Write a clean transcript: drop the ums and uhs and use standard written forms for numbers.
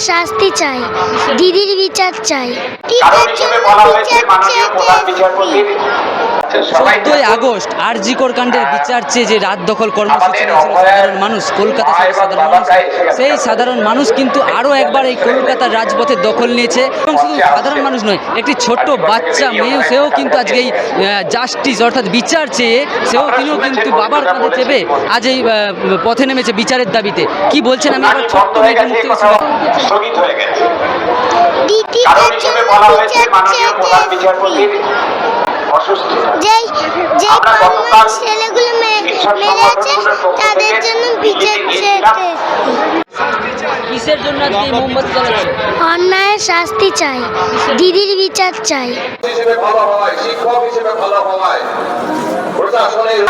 শাস্তি চাই, দিদির বিচার চাই। চোদ্দই আগস্ট আরজিকর কাণ্ডের বিচার চেয়ে যে রাত দখল কর্মসূচি নিয়েছিল সাধারণ মানুষ, কলকাতা সাধারণ মানুষ, সেই সাধারণ মানুষ কিন্তু আরও একবার এই কলকাতার রাজপথে দখল নিয়েছে। এবং শুধু সাধারণ মানুষ নয়, একটি ছোট্ট বাচ্চা মেয়ে, সেও কিন্তু আজকে এই জাস্টিস অর্থাৎ বিচার চেয়ে তিনিও কিন্তু বাবার কাঁধে চেপে আজ এই পথে নেমেছে বিচারের দাবিতে। কি বলছেন? আমি আবার ছোট্ট মেয়েকে মুক্তি স্থগিত হয়ে গেছে। ছেলেগুলো মেরেছে তাদের জন্য বিচার চেয়েছে। কিসের জন্য আজকে এই মোমবাতি জ্বালাচ্ছেন? অন্যায়ের শাস্তি চাই, দিদির বিচার চাই। হিসেবে ভালো হয়, শিক্ষক হিসেবে ভালো হয়, প্রশাসনের